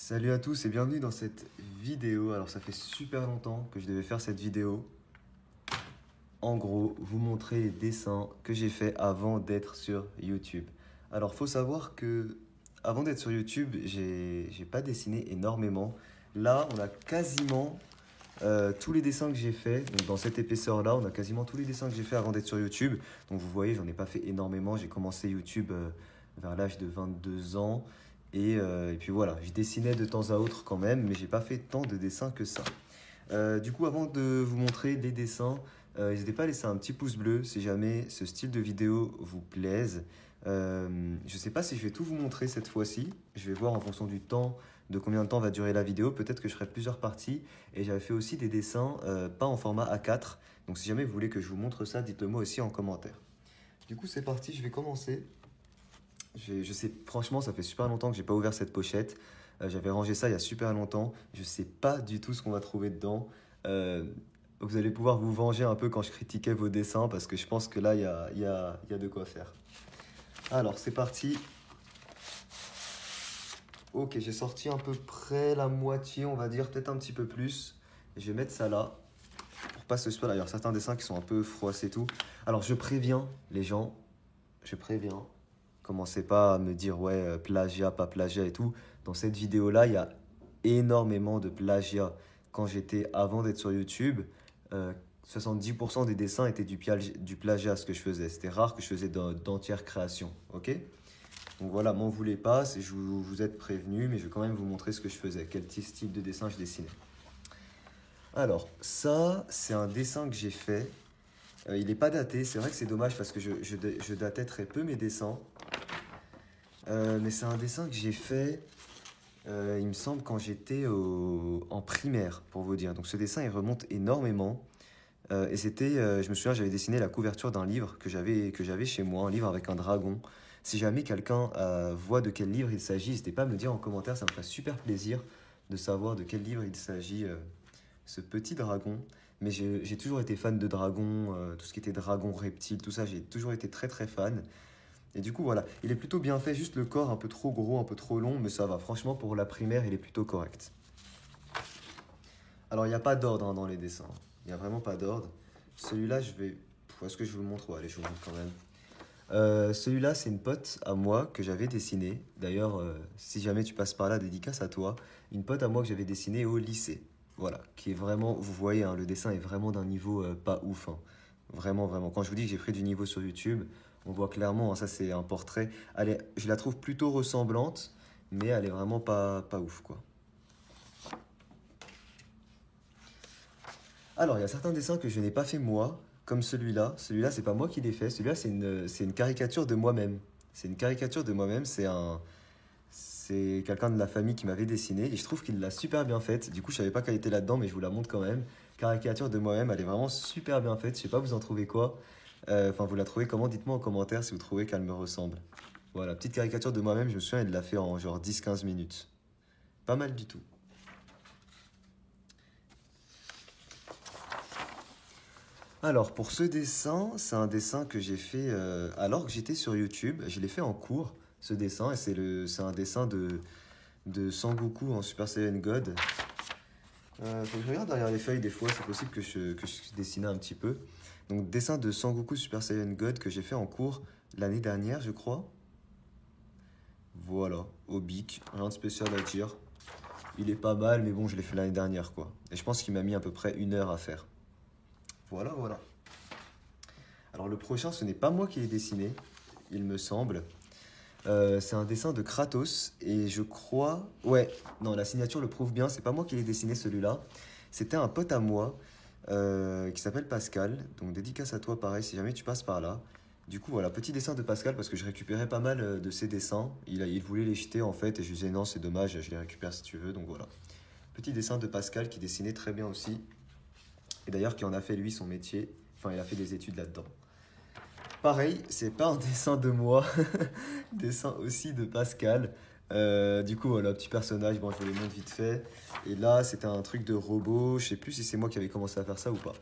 Salut à tous et bienvenue dans cette vidéo. Alors ça fait super longtemps que je devais faire cette vidéo. En gros, vous montrer les dessins que j'ai fait avant d'être sur YouTube. Alors faut savoir que avant d'être sur YouTube, j'ai pas dessiné énormément. Là, on a quasiment tous les dessins que j'ai fait. Donc dans cette épaisseur-là, on a quasiment tous les dessins que j'ai fait avant d'être sur YouTube. Donc vous voyez, j'en ai pas fait énormément. J'ai commencé YouTube vers l'âge de 22 ans. Et puis voilà, je dessinais de temps à autre quand même, mais j'ai pas fait tant de dessins que ça. Du coup, avant de vous montrer les dessins, n'hésitez pas à laisser un petit pouce bleu si jamais ce style de vidéo vous plaise. Je sais pas si je vais tout vous montrer cette fois-ci. Je vais voir en fonction du temps, de combien de temps va durer la vidéo. Peut-être que je ferai plusieurs parties. Et j'avais fait aussi des dessins, pas en format A4. Donc si jamais vous voulez que je vous montre ça, dites-le moi aussi en commentaire. Du coup, c'est parti, je vais commencer. Je sais, franchement, ça fait super longtemps que j'ai pas ouvert cette pochette. J'avais rangé ça il y a super longtemps. Je sais pas du tout ce qu'on va trouver dedans. Euh, Vous allez pouvoir vous venger un peu quand je critiquais vos dessins parce que je pense que là, il y a de quoi faire. Alors, c'est parti. Ok, j'ai sorti à peu près la moitié, on va dire, peut-être un petit peu plus. Je vais mettre ça là pour pas se spoiler. D'ailleurs, certains dessins qui sont un peu froissés et tout. Alors, je préviens les gens, je préviens. Commencez pas à me dire ouais, plagiat, pas plagiat et tout. Dans cette vidéo-là, il y a énormément de plagiat. Quand j'étais avant d'être sur YouTube, euh, 70% des dessins étaient du plagiat, ce que je faisais. C'était rare que je faisais d'entières créations. Ok? Donc voilà, m'en voulez pas, vous êtes prévenus, mais je vais quand même vous montrer ce que je faisais, quel style de dessin je dessinais. Alors, ça, c'est un dessin que j'ai fait. Il n'est pas daté, c'est vrai que c'est dommage parce que je datais très peu mes dessins. Mais c'est un dessin que j'ai fait, il me semble, quand j'étais en primaire, pour vous dire. Donc ce dessin, il remonte énormément. Et c'était, je me souviens, j'avais dessiné la couverture d'un livre que j'avais chez moi, un livre avec un dragon. Si jamais quelqu'un voit de quel livre il s'agit, n'hésitez pas à me dire en commentaire, ça me ferait super plaisir de savoir de quel livre il s'agit, ce petit dragon. Mais j'ai toujours été fan de dragons, tout ce qui était dragon, reptile, tout ça, j'ai toujours été très très fan. Et du coup, voilà, il est plutôt bien fait, juste le corps un peu trop gros, un peu trop long, mais ça va. Franchement, pour la primaire, il est plutôt correct. Alors, il n'y a pas d'ordre hein, dans les dessins. Il n'y a vraiment pas d'ordre. Celui-là, je vais... Est-ce que je vous le montre? Ouais, allez, je vous le montre quand même. Celui-là, c'est une pote à moi que j'avais dessinée. D'ailleurs, si jamais tu passes par là, dédicace à toi. Une pote à moi que j'avais dessinée au lycée. Voilà, qui est vraiment... Vous voyez, hein, le dessin est vraiment d'un niveau pas ouf. Hein. Vraiment, vraiment. Quand je vous dis que j'ai pris du niveau sur YouTube, on voit clairement, hein, ça c'est un portrait. Je la trouve plutôt ressemblante, mais elle est vraiment pas ouf, quoi. Alors, il y a certains dessins que je n'ai pas fait moi, comme celui-là. Celui-là, c'est pas moi qui l'ai fait. Celui-là, c'est une caricature de moi-même. C'est une caricature de moi-même. C'est quelqu'un de la famille qui m'avait dessiné et je trouve qu'il l'a super bien faite. Du coup, je savais pas qu'elle était là-dedans, mais je vous la montre quand même. Caricature de moi-même, elle est vraiment super bien faite. Je sais pas, vous en trouvez quoi? Enfin, vous la trouvez comment? Dites-moi en commentaire si vous trouvez qu'elle me ressemble. Voilà, petite caricature de moi-même, je me souviens, elle l'a fait en genre 10-15 minutes. Pas mal du tout. Alors, pour ce dessin, c'est un dessin que j'ai fait alors que j'étais sur YouTube. Je l'ai fait en cours, ce dessin, et c'est un dessin de Sangoku en Super Saiyan God. Faut que je regarde derrière les feuilles des fois, c'est possible que je dessinais un petit peu. Donc, dessin de Sangoku Super Saiyan God que j'ai fait en cours l'année dernière, je crois. Voilà, au bic, rien de spécial à dire. Il est pas mal, mais bon, je l'ai fait l'année dernière, quoi. Et je pense qu'il m'a mis à peu près 1 heure à faire. Voilà, voilà. Alors, le prochain, ce n'est pas moi qui l'ai dessiné, il me semble. C'est un dessin de Kratos, et je crois... Ouais, non, la signature le prouve bien, c'est pas moi qui l'ai dessiné celui-là. C'était un pote à moi qui s'appelle Pascal. Donc, dédicace à toi, pareil, si jamais tu passes par là. Du coup, voilà, petit dessin de Pascal parce que je récupérais pas mal de ses dessins. Il voulait les jeter en fait et je lui disais non, c'est dommage, je les récupère si tu veux. Donc voilà. Petit dessin de Pascal qui dessinait très bien aussi. Et d'ailleurs, qui en a fait lui son métier. Enfin, il a fait des études là-dedans. Pareil, c'est pas un dessin de moi, dessin aussi de Pascal. Du coup, voilà, petit personnage, bon, je vous le montre vite fait. Et là, c'était un truc de robot. Je sais plus si c'est moi qui avais commencé à faire ça ou pas.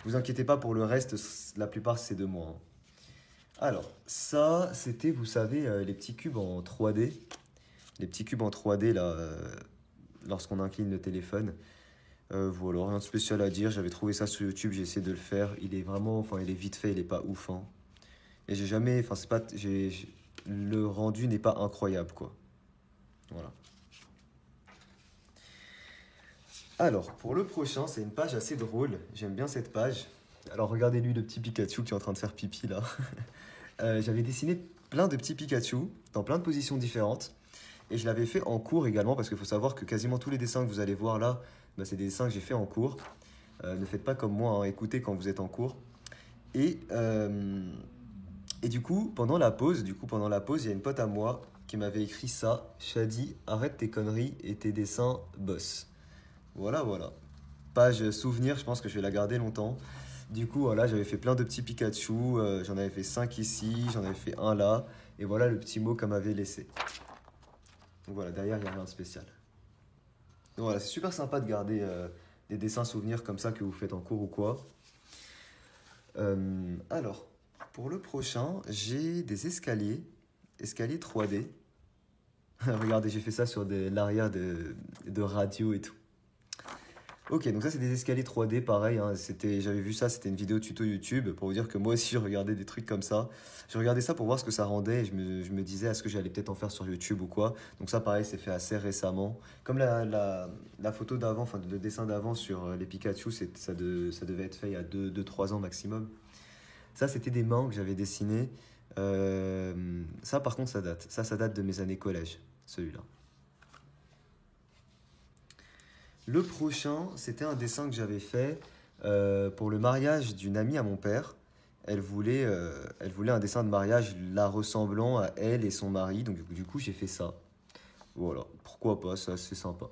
Vous inquiétez pas pour le reste, la plupart c'est de moi. Hein. Alors, ça, c'était, vous savez, les petits cubes en 3D. Les petits cubes en 3D, là, lorsqu'on incline le téléphone. Voilà, rien de spécial à dire. J'avais trouvé ça sur YouTube, j'ai essayé de le faire. Il est vraiment, enfin, il est vite fait, il est pas ouf, hein. Et j'ai jamais, enfin, c'est pas, le rendu n'est pas incroyable, quoi. Voilà. Alors, pour le prochain, c'est une page assez drôle. J'aime bien cette page. Alors, regardez-lui le petit Pikachu qui est en train de faire pipi là. J'avais dessiné plein de petits Pikachu dans plein de positions différentes. Et je l'avais fait en cours également parce qu'il faut savoir que quasiment tous les dessins que vous allez voir là, bah, c'est des dessins que j'ai fait en cours. Ne faites pas comme moi, hein, écoutez quand vous êtes en cours. Et, euh, et du coup, pendant la pause, il y a une pote à moi qui m'avait écrit ça. Shadi, arrête tes conneries et tes dessins boss. Voilà, voilà. Page souvenir, je pense que je vais la garder longtemps. Du coup, voilà, j'avais fait plein de petits Pikachu. J'en avais fait 5 ici, j'en avais fait un là. Et voilà le petit mot qu'elle m'avait laissé. Donc voilà, derrière, il n'y a rien de spécial. Donc voilà, c'est super sympa de garder des dessins souvenirs comme ça que vous faites en cours ou quoi. Alors, pour le prochain, j'ai des escaliers 3D. Regardez, j'ai fait ça sur l'arrière de radio et tout. Ok, donc ça c'est des escaliers 3D, pareil, hein, j'avais vu ça, c'était une vidéo tuto YouTube, pour vous dire que moi aussi je regardais des trucs comme ça. Je regardais ça pour voir ce que ça rendait et je me disais est-ce que j'allais peut-être en faire sur YouTube ou quoi. Donc ça pareil, c'est fait assez récemment. Comme la photo d'avant, enfin le dessin d'avant sur les Pikachu, ça devait être fait il y a 2-3 ans maximum. Ça c'était des mains que j'avais dessinées. Ça par contre ça date. Ça date de mes années collège, celui-là. Le prochain, c'était un dessin que j'avais fait pour le mariage d'une amie à mon père. Elle voulait un dessin de mariage la ressemblant à elle et son mari. Donc du coup, j'ai fait ça. Voilà, pourquoi pas, c'est assez sympa.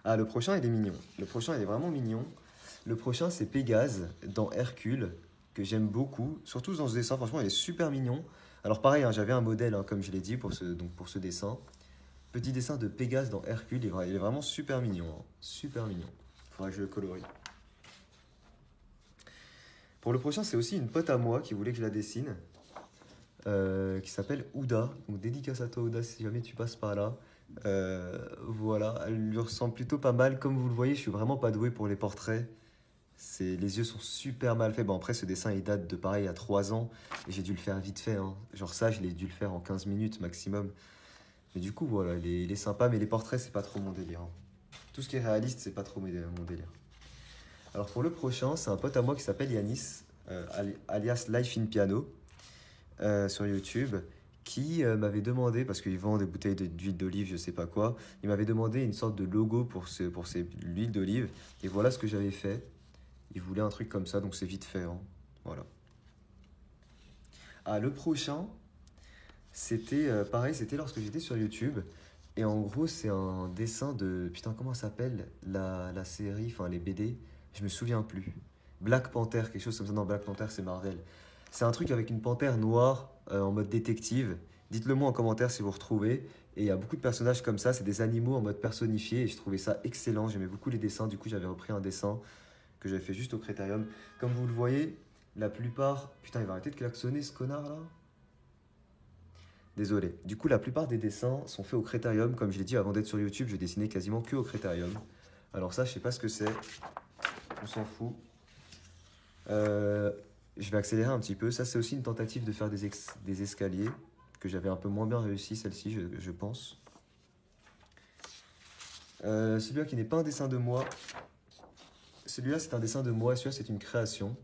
Ah, le prochain, il est mignon. Le prochain, il est vraiment mignon. Le prochain, c'est Pégase dans Hercule, que j'aime beaucoup. Surtout dans ce dessin, franchement, il est super mignon. Alors pareil, hein, j'avais un modèle, hein, comme je l'ai dit, donc pour ce dessin. Petit dessin de Pégase dans Hercule, il est vraiment super mignon, hein. Super mignon. Faudra que je le colorie. Pour le prochain, c'est aussi une pote à moi qui voulait que je la dessine, qui s'appelle Ouda. Donc dédicace à toi Ouda si jamais tu passes par là. Voilà, elle lui ressemble plutôt pas mal. Comme vous le voyez, je suis vraiment pas doué pour les portraits. Les yeux sont super mal faits. Bon, après, ce dessin, il date de pareil, il y a 3 ans. Et j'ai dû le faire vite fait, hein. Genre ça, je l'ai dû le faire en 15 minutes maximum. Mais du coup, voilà, il est sympa, mais les portraits, c'est pas trop mon délire, hein. Tout ce qui est réaliste, c'est pas trop mon délire. Alors pour le prochain, c'est un pote à moi qui s'appelle Yanis, alias Life in Piano, sur YouTube, qui m'avait demandé, parce qu'il vend des bouteilles d'huile d'olive, je sais pas quoi, il m'avait demandé une sorte de logo pour l'huile d'olive. Et voilà ce que j'avais fait. Il voulait un truc comme ça, donc c'est vite fait, hein. Voilà. Ah, le prochain, c'était pareil, c'était lorsque j'étais sur YouTube. Et en gros, c'est un dessin de. Putain, comment ça s'appelle la série, enfin les BD? Je me souviens plus. Black Panther, quelque chose comme ça. Non, Black Panther, c'est Marvel. C'est un truc avec une panthère noire en mode détective. Dites-le moi en commentaire si vous retrouvez. Et il y a beaucoup de personnages comme ça, c'est des animaux en mode personnifié. Et je trouvais ça excellent. J'aimais beaucoup les dessins. Du coup, j'avais repris un dessin que j'avais fait juste au Crétarium. Comme vous le voyez, la plupart. Putain, il va arrêter de klaxonner ce connard là. Désolé. Du coup, la plupart des dessins sont faits au Crétarium. Comme je l'ai dit, avant d'être sur YouTube, je dessinais quasiment que au Crétarium. Alors ça, je sais pas ce que c'est. On s'en fout. Je vais accélérer un petit peu. Ça, c'est aussi une tentative de faire des escaliers que j'avais un peu moins bien réussi, celle-ci, je pense. Celui-là qui n'est pas un dessin de moi. Celui-là, c'est un dessin de moi. Celui-là, c'est une création.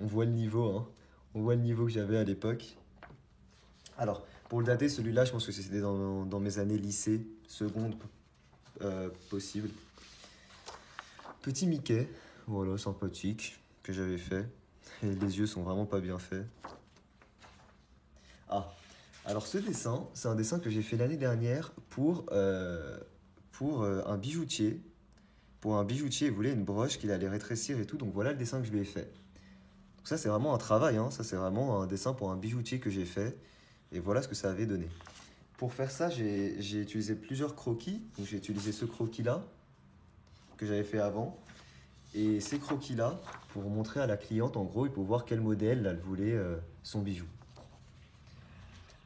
On voit le niveau, hein. On voit le niveau que j'avais à l'époque. Alors, pour le dater, celui-là, je pense que c'était dans mes années lycée, seconde possible. Petit Mickey, voilà, sympathique, que j'avais fait. Et les yeux sont vraiment pas bien faits. Ah, alors ce dessin, c'est un dessin que j'ai fait l'année dernière pour un bijoutier. Pour un bijoutier, il voulait une broche qu'il allait rétrécir et tout, donc voilà le dessin que je lui ai fait. Donc ça, c'est vraiment un travail, hein. Ça, c'est vraiment un dessin pour un bijoutier que j'ai fait. Et voilà ce que ça avait donné. Pour faire ça, j'ai utilisé plusieurs croquis. Donc j'ai utilisé ce croquis-là, que j'avais fait avant. Et ces croquis-là, pour montrer à la cliente, en gros, et pour voir quel modèle elle voulait son bijou.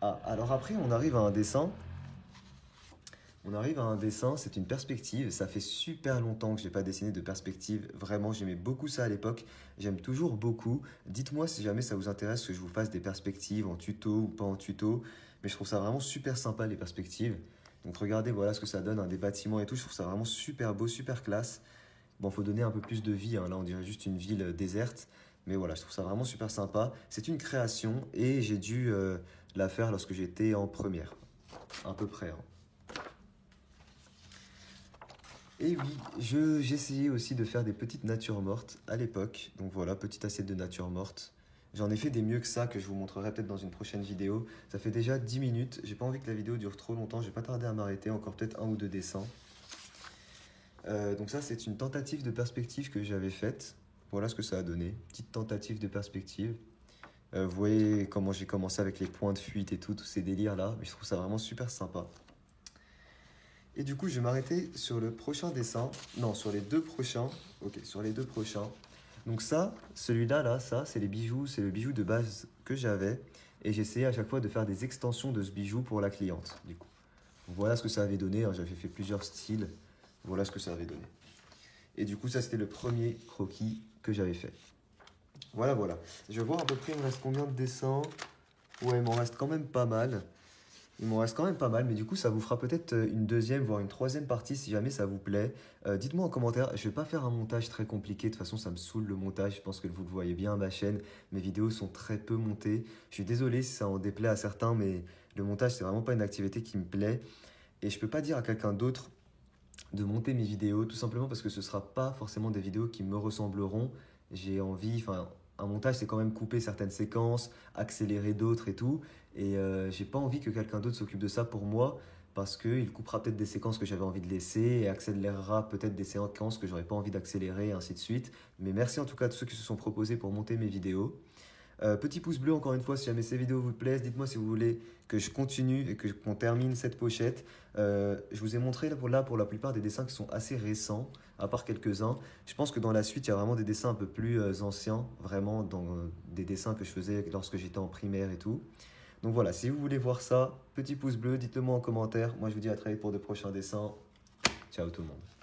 Ah, alors après, on arrive à un dessin On arrive à un dessin, c'est une perspective. Ça fait super longtemps que je n'ai pas dessiné de perspective. Vraiment, j'aimais beaucoup ça à l'époque. J'aime toujours beaucoup. Dites-moi si jamais ça vous intéresse que je vous fasse des perspectives en tuto ou pas en tuto. Mais je trouve ça vraiment super sympa les perspectives. Donc regardez, voilà ce que ça donne, hein, des bâtiments et tout. Je trouve ça vraiment super beau, super classe. Bon, faut donner un peu plus de vie, hein. Là, on dirait juste une ville déserte. Mais voilà, je trouve ça vraiment super sympa. C'est une création et j'ai dû la faire lorsque j'étais en première. À peu près, hein. Et oui, j'essayais aussi de faire des petites natures mortes à l'époque. Donc voilà, petite assiette de nature morte. J'en ai fait des mieux que ça, que je vous montrerai peut-être dans une prochaine vidéo. Ça fait déjà 10 minutes. J'ai pas envie que la vidéo dure trop longtemps. Je vais pas tarder à m'arrêter. Encore peut-être un ou deux dessins. Donc ça, c'est une tentative de perspective que j'avais faite. Voilà ce que ça a donné. Petite tentative de perspective. Vous voyez comment j'ai commencé avec les points de fuite et tout, tous ces délires-là. Mais je trouve ça vraiment super sympa. Et du coup, je vais m'arrêter sur le prochain dessin. Non, sur les deux prochains. Ok, sur les deux prochains. Donc ça, celui-là, là, ça, c'est les bijoux. C'est le bijou de base que j'avais. Et j'essayais à chaque fois de faire des extensions de ce bijou pour la cliente, du coup. Donc voilà ce que ça avait donné, hein. J'avais fait plusieurs styles. Voilà ce que ça avait donné. Et du coup, ça, c'était le premier croquis que j'avais fait. Voilà, voilà. Je vais voir à peu près, il me reste combien de dessins. Ouais, il m'en reste quand même pas mal. Il m'en reste quand même pas mal, mais du coup, ça vous fera peut-être une deuxième, voire une troisième partie si jamais ça vous plaît. Dites-moi en commentaire, je vais pas faire un montage très compliqué, de toute façon, ça me saoule le montage, je pense que vous le voyez bien à ma chaîne. Mes vidéos sont très peu montées. Je suis désolé si ça en déplaît à certains, mais le montage, c'est vraiment pas une activité qui me plaît. Et je peux pas dire à quelqu'un d'autre de monter mes vidéos, tout simplement parce que ce sera pas forcément des vidéos qui me ressembleront. J'ai envie, enfin, un montage, c'est quand même couper certaines séquences, accélérer d'autres et tout. Et j'ai pas envie que quelqu'un d'autre s'occupe de ça pour moi, parce qu'il coupera peut-être des séquences que j'avais envie de laisser et accélérera peut-être des séquences que j'aurais pas envie d'accélérer, et ainsi de suite. Mais merci en tout cas à tous ceux qui se sont proposés pour monter mes vidéos. Petit pouce bleu encore une fois si jamais ces vidéos vous plaisent. Dites-moi si vous voulez que je continue et qu'on termine cette pochette. Je vous ai montré là pour la plupart des dessins qui sont assez récents, à part quelques-uns. Je pense que dans la suite, il y a vraiment des dessins un peu plus anciens, vraiment dans des dessins que je faisais lorsque j'étais en primaire et tout. Donc voilà, si vous voulez voir ça, petit pouce bleu, dites-le moi en commentaire. Moi je vous dis à très vite pour de prochains dessins. Ciao tout le monde.